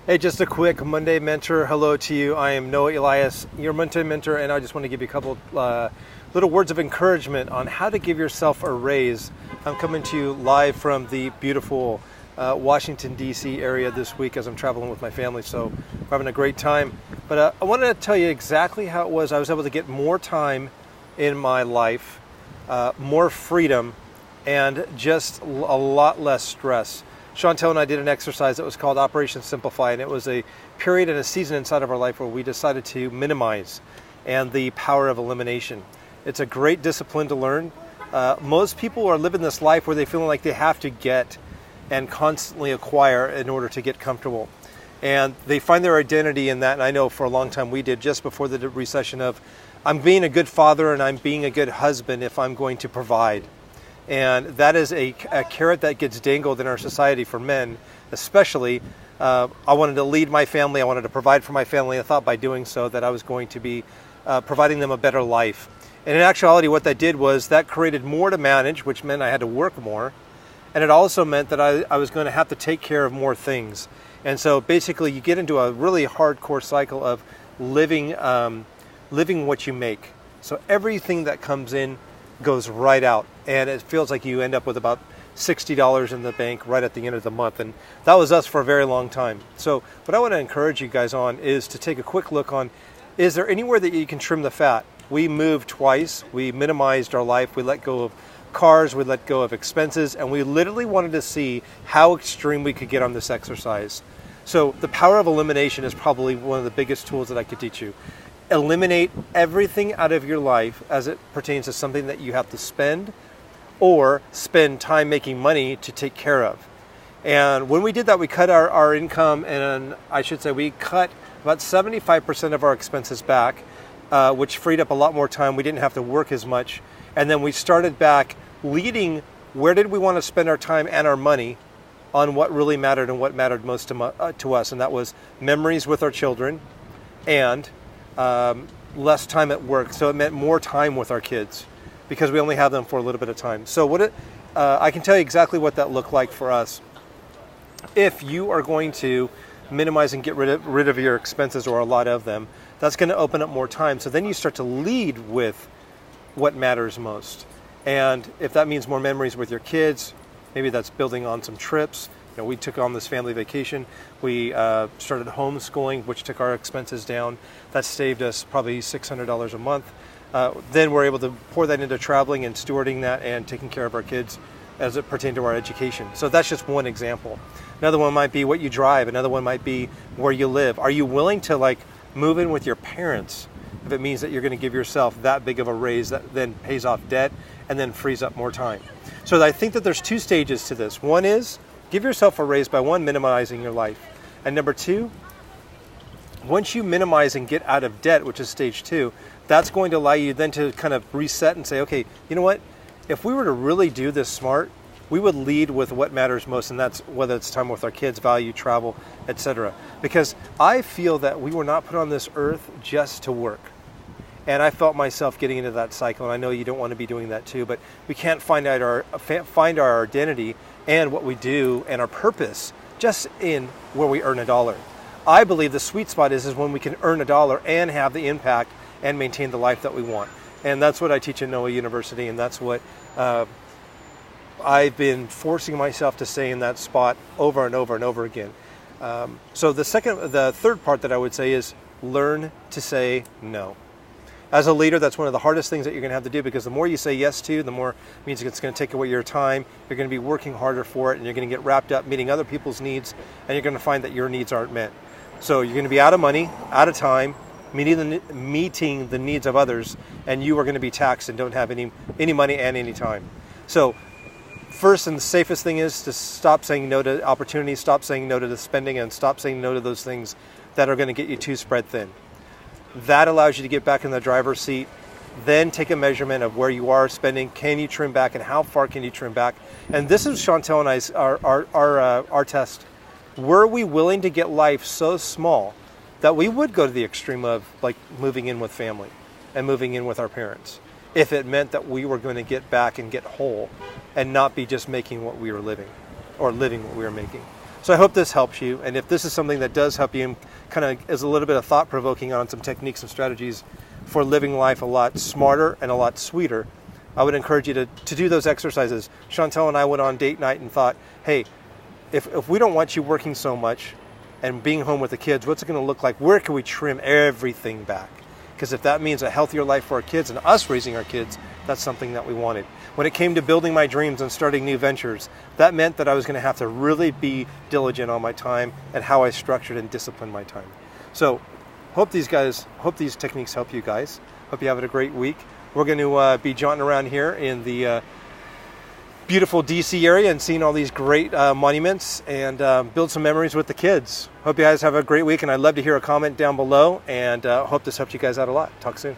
Hey, just a quick Monday mentor. Hello to you. I am Noah Elias, your Monday mentor, and I just want to give you a couple little words of encouragement on how to give yourself a raise. I'm coming to you live from the beautiful Washington, D.C. area this week as I'm traveling with my family, so we're having a great time. But I wanted to tell you exactly how it was. I was able to get more time in my life, more freedom, and just a lot less stress. Chantel and I did an exercise that was called Operation Simplify, and it was a period and a season inside of our life where we decided to minimize and the power of elimination. It's a great discipline to learn. Most people are living this life where they feel like they have to get and constantly acquire in order to get comfortable. And they find their identity in that, and I know for a long time we did, just before the recession, of I'm being a good father and I'm being a good husband if I'm going to provide. And that is a carrot that gets dangled in our society for men, especially. I wanted to lead my family. I wanted to provide for my family. I thought by doing so that I was going to be providing them a better life. And in actuality, what that did was that created more to manage, which meant I had to work more. And it also meant that I was going to have to take care of more things. And so basically you get into a really hardcore cycle of living what you make. So everything that comes in goes right out, and it feels like you end up with about $60 in the bank right at the end of the month, and that was us for a very long time. So what I want to encourage you guys on is to take a quick look on, is there anywhere that you can trim the fat? We moved twice, we minimized our life, we let go of cars, we let go of expenses, and we literally wanted to see how extreme we could get on this exercise. So the power of elimination is probably one of the biggest tools that I could teach you. Eliminate everything out of your life as it pertains to something that you have to spend or spend time making money to take care of. And when we did that, we cut our income, and I should say we cut about 75% of our expenses back, which freed up a lot more time. We didn't have to work as much. And then we started back leading where did we want to spend our time and our money on what really mattered and what mattered most to us. And that was memories with our children and less time at work. So it meant more time with our kids because we only have them for a little bit of time. So I can tell you exactly what that looked like for us. If you are going to minimize and get rid of your expenses, or a lot of them, that's going to open up more time. So then you start to lead with what matters most. And if that means more memories with your kids, maybe that's building on some trips. We took on this family vacation. We started homeschooling, which took our expenses down. That saved us probably $600 a month. Then we're able to pour that into traveling and stewarding that and taking care of our kids as it pertained to our education. So that's just one example. Another one might be what you drive. Another one might be where you live. Are you willing to move in with your parents if it means that you're going to give yourself that big of a raise that then pays off debt and then frees up more time? So I think that there's two stages to this. One is give yourself a raise by one, minimizing your life. And number two, once you minimize and get out of debt, which is stage two, that's going to allow you then to kind of reset and say, okay, you know what? If we were to really do this smart, we would lead with what matters most, and that's whether it's time with our kids, value, travel, etc. Because I feel that we were not put on this earth just to work. And I felt myself getting into that cycle, and I know you don't want to be doing that too, but we can't find our identity and what we do and our purpose just in where we earn a dollar. I believe the sweet spot is when we can earn a dollar and have the impact and maintain the life that we want. And that's what I teach at Noah University, and that's what I've been forcing myself to say in that spot over and over and over again. So the third part that I would say is learn to say no. As a leader, that's one of the hardest things that you're going to have to do, because the more you say yes to, the more it means it's going to take away your time. You're going to be working harder for it, and you're going to get wrapped up meeting other people's needs, and you're going to find that your needs aren't met. So you're going to be out of money, out of time, meeting the needs of others, and you are going to be taxed and don't have any money and any time. So first and the safest thing is to stop saying no to opportunities, stop saying no to the spending, and stop saying no to those things that are going to get you too spread thin. That allows you to get back in the driver's seat, then take a measurement of where you are spending. Can you trim back, and how far can you trim back? And this is Chantel and I's our test. Were we willing to get life so small that we would go to the extreme of moving in with family and moving in with our parents, if it meant that we were going to get back and get whole and not be just making what we were living or living what we were making? So I hope this helps you. And if this is something that does help you, kind of is a little bit of thought provoking on some techniques and strategies for living life a lot smarter and a lot sweeter, I would encourage you to do those exercises. Chantel and I went on date night and thought, hey, if we don't want you working so much and being home with the kids, what's it going to look like? Where can we trim everything back? Because if that means a healthier life for our kids and us raising our kids, that's something that we wanted. When it came to building my dreams and starting new ventures, that meant that I was going to have to really be diligent on my time and how I structured and disciplined my time. So hope these techniques help you guys. Hope you have a great week. We're going to be jaunting around here in the beautiful DC area and seeing all these great monuments and build some memories with the kids. Hope you guys have a great week, and I'd love to hear a comment down below, and hope this helped you guys out a lot. Talk soon.